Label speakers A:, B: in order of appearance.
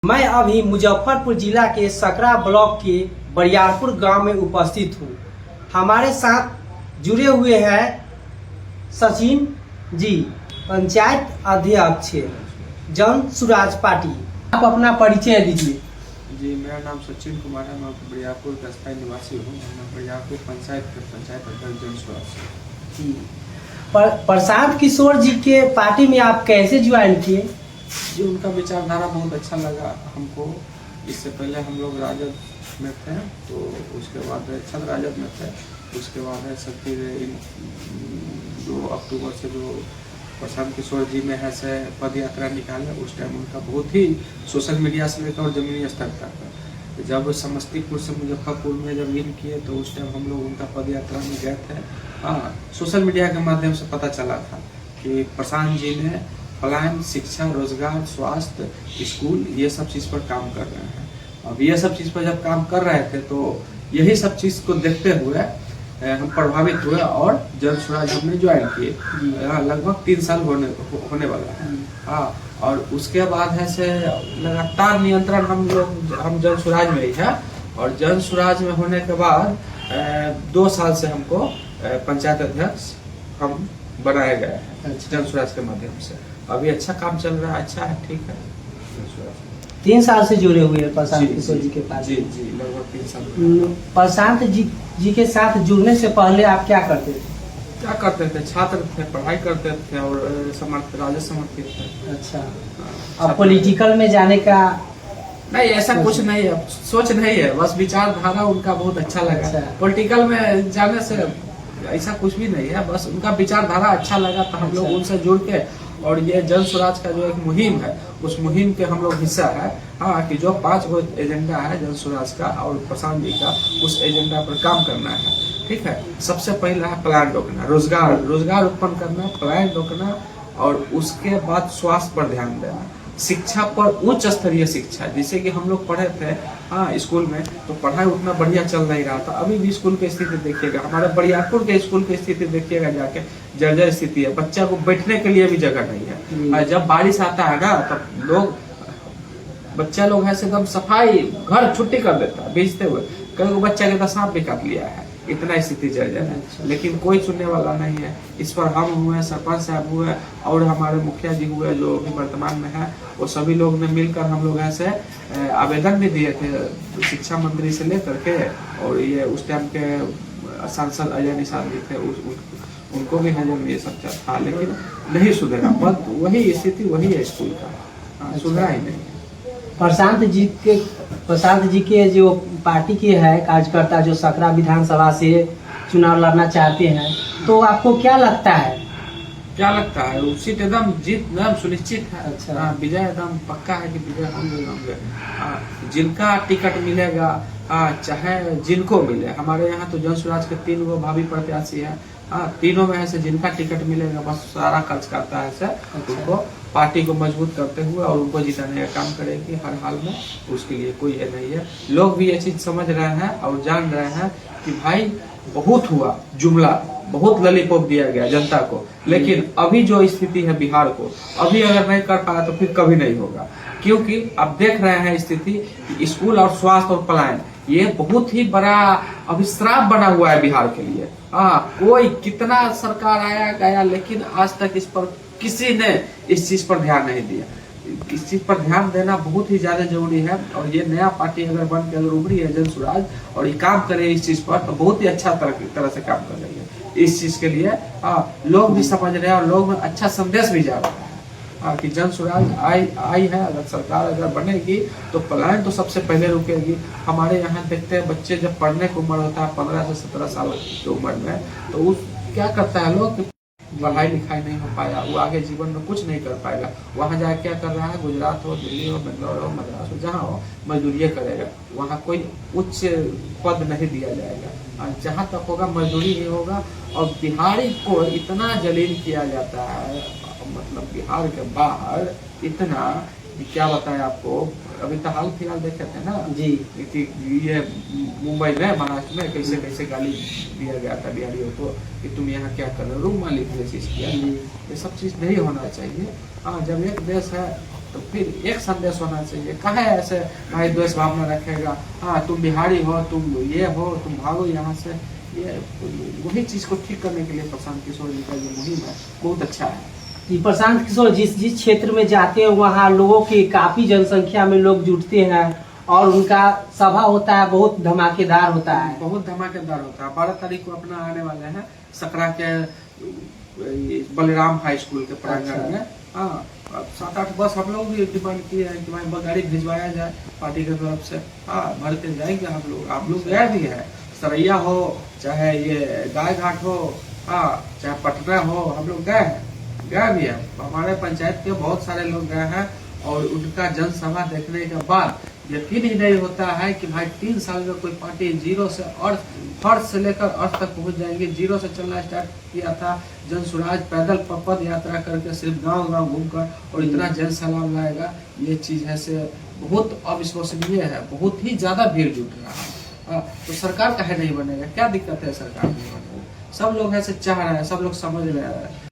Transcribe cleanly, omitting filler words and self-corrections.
A: मैं अभी मुजफ्फरपुर जिला के सकरा ब्लॉक के बरियारपुर गांव में उपस्थित हूं। हमारे साथ जुड़े हुए हैं सचिन जी, पंचायत अध्यक्ष जन सुराज पार्टी। आप अपना परिचय दीजिए।
B: जी, मेरा नाम सचिन कुमार है। मैं बरियारपुर का स्थायी निवासी हूँ। मैं बरियारपुर पंचायत अध्यक्ष जन सुराज
A: जी। प्रशांत किशोर जी के पार्टी में आप कैसे ज्वाइन किए?
B: जी, उनका विचारधारा बहुत अच्छा लगा हमको। इससे पहले हम लोग राजद में थे, तो उसके बाद छद राजद में थे। उसके बाद है सब फिर 2 अक्टूबर से जो प्रशांत किशोर जी ने है से पद यात्रा निकाले, उस टाइम उनका बहुत ही सोशल मीडिया से लेकर और जमीनी स्तर तक, जब समस्तीपुर से मुजफ्फरपुर में जब इन किए तो उस टाइम हम लोग उनका पद यात्रा में गए थे। हाँ, सोशल मीडिया के माध्यम से पता चला था कि प्रशांत जी ने पलायन, शिक्षा, रोजगार, स्वास्थ्य, स्कूल, ये सब चीज़ पर काम कर रहे हैं। अब ये सब चीज़ पर जब काम कर रहे थे तो यही सब चीज़ को देखते हुए हम प्रभावित हुए और जन स्वराज हमने ज्वाइन किए। लगभग 3 साल होने वाला है। हाँ, और उसके बाद है से लगातार नियंत्रण हम जन स्वराज में ही है। और जन स्वराज में होने के बाद 2 साल से हमको पंचायत अध्यक्ष हम बनाए गए हैं जन स्वराज के माध्यम से। अभी अच्छा काम चल रहा है, अच्छा है, ठीक है।
A: 3 साल से जुड़े हुए हैं प्रशांत किशोर जी के पास।
B: जी, लगभग 3 साल।
A: प्रशांत जी के साथ जुड़ने से पहले आप क्या करते थे?
B: छात्र थे, पढ़ाई करते थे और राजद समर्थित थे।
A: अच्छा, अब पॉलिटिकल में जाने का
B: नहीं, ऐसा कुछ नहीं है, सोच नहीं है, बस विचारधारा उनका बहुत अच्छा लगा। पॉलिटिकल में जाने से ऐसा कुछ भी नहीं है, बस उनका विचारधारा अच्छा लगा तो हम लोग उनसे जुड़ के, और ये जन स्वराज का जो एक मुहिम है, उस मुहिम के हम लोग हिस्सा है। हाँ, कि जो 5 गो एजेंडा है जन स्वराज का और प्रशांत जी का, उस एजेंडा पर काम करना है। ठीक है, सबसे पहला है पलायन रोकना, रोजगार उत्पन्न करना, पलायन रोकना, और उसके बाद स्वास्थ्य पर ध्यान देना, शिक्षा पर उच्च स्तरीय शिक्षा। जैसे कि हम लोग पढ़े थे हाँ स्कूल में, तो पढ़ाई उतना बढ़िया चल नहीं रहा था। अभी भी स्कूल की स्थिति देखिएगा, हमारे बरियारपुर के स्कूल की स्थिति देखिएगा जाके, जर्जर स्थिति है। बच्चा को बैठने के लिए भी जगह नहीं है। जब बारिश आता है ना, तब बच्चा लोग है एकदम सफाई, घर छुट्टी कर देता है भेजते हुए। कई बच्चा के तो सांप भी काट लिया है, इतना स्थिति जर्जर है। लेकिन कोई सुनने वाला नहीं है। इस पर हम हुए, सरपंच साहब हुए, और हमारे मुखिया जी हुए जो अभी वर्तमान में है, वो सभी लोग ने मिलकर हम लोग ऐसे आवेदन भी दिए थे शिक्षा मंत्री से लेकर के, और ये उस टाइम के सांसद अजय निषाद जी थे, उनको भी हजम ये सब था, लेकिन नहीं सुधरा। बस वही स्थिति वही है स्कूल का, सुधरा ही नहीं।
A: प्रशांत जी के जो पार्टी के है कार्यकर्ता जो सकरा विधानसभा से चुनाव लड़ना चाहते हैं, तो आपको क्या लगता है?
B: सीट एकदम जीत एकदम सुनिश्चित है।
A: अच्छा,
B: विजय एकदम पक्का है कि विजय होंगे। जिनका टिकट मिलेगा, चाहे जिनको मिले, हमारे यहाँ तो जन स्वराज के 3 गो भावी प्रत्याशी है। तीनों में से जिनका टिकट मिलेगा, बस सारा खर्च करता है सर। उनको पार्टी को मजबूत करते हुए और उनको जिताने का काम करेगी हर हाल में, उसके लिए कोई ये नहीं है। लोग भी ये चीज समझ रहे हैं और जान रहे हैं कि भाई बहुत हुआ जुमला, बहुत लॉलीपॉप दिया गया जनता को, लेकिन अभी जो स्थिति है बिहार को, अभी अगर नहीं कर पाया तो फिर कभी नहीं होगा। क्योंकि अब देख रहे हैं स्थिति कि स्कूल और स्वास्थ्य और पलायन ये बहुत ही बड़ा अभिश्राप बना हुआ है बिहार के लिए। कोई कितना सरकार आया गया, लेकिन आज तक इस पर किसी ने इस चीज पर ध्यान नहीं दिया। इस चीज पर ध्यान देना बहुत ही ज्यादा जरूरी है। और ये नया पार्टी अगर बन के अगर उभरी है जन स्वराज, और ये काम करे इस चीज पर, तो बहुत ही अच्छा तरह से काम कर रही है। इस चीज के लिए लोग भी समझ रहे हैं और लोग में अच्छा संदेश भी जा रहा है कि जन स्वराज आई है। अगर सरकार अगर बनेगी तो पलायन तो सबसे पहले रुकेगी। हमारे यहाँ देखते हैं बच्चे जब पढ़ने की उम्र होता है 15 से 17 साल की उम्र में, तो उस क्या करता है लोग, पढ़ाई लिखाई नहीं हो पाया, वो आगे जीवन में कुछ नहीं कर पाएगा। वहाँ जाके क्या कर रहा है, गुजरात हो, दिल्ली हो, बेंगलोर हो, मद्रास हो, जहाँ हो मजदूरी करेगा। वहाँ कोई उच्च पद नहीं दिया जाएगा। जहाँ तक होगा मजदूरी ही होगा। और बिहारी को इतना जलील किया जाता है, मतलब बिहार के बाहर इतना, क्या बताएं आपको। अभी तो हाल फिलहाल देखे थे ना
A: जी,
B: ये मुंबई में, महाराष्ट्र में कैसे गाली दिया गया था बिहारियों को कि तुम यहाँ क्या कर रहे हो, रूम मालिक ने चीज किया। ये सब चीज नहीं होना चाहिए। जब एक देश है तो फिर एक संदेश होना चाहिए। कहे ऐसे भाई द्वेष भावना रखेगा, हाँ तुम बिहारी हो, तुम ये हो, तुम भागो यहाँ से। ये वही चीज को ठीक करने के लिए प्रशांत किशोर जी का जो मुहिम है बहुत अच्छा है।
A: जी, प्रशांत किशोर जिस जिस क्षेत्र में जाते हैं वहाँ लोगों की काफी जनसंख्या में लोग जुटते हैं और उनका सभा होता है, बहुत धमाकेदार होता है।
B: बहुत धमाकेदार होता है। 12 तारीख को अपना आने वाले हैं सकरा के बलराम हाई स्कूल के प्रांगण में। हाँ, 7-8 बस हम लोग भी डिमांड किए हैं कि भाई गाड़ी भिजवाया जाए पार्टी की तरफ से। हाँ, भर के जाएंगे आप लोग गए भी है, सरैया हो चाहे ये गाय घाट हो, हाँ चाहे पटना हो, हम लोग गए भी है। हमारे पंचायत के बहुत सारे लोग गए हैं और उनका जनसभा देखने के बाद यकीन ही नहीं होता है कि भाई 3 साल में कोई पार्टी जीरो से और फर्स्ट से लेकर अर्थ तक पहुंच जाएंगे। जीरो से चलना स्टार्ट किया था जन स्वराज, पैदल पद यात्रा करके सिर्फ गांव घूमकर, और इतना जन सलाम लाएगा, ये चीज है से बहुत अविश्वसनीय है। बहुत ही ज्यादा भीड़ जुट रहा है। तो सरकार काहे नहीं बनेगा? क्या दिक्कत है सरकार नहीं बनेगा? सब लोग ऐसे चाह रहे हैं, सब लोग समझ रहे हैं।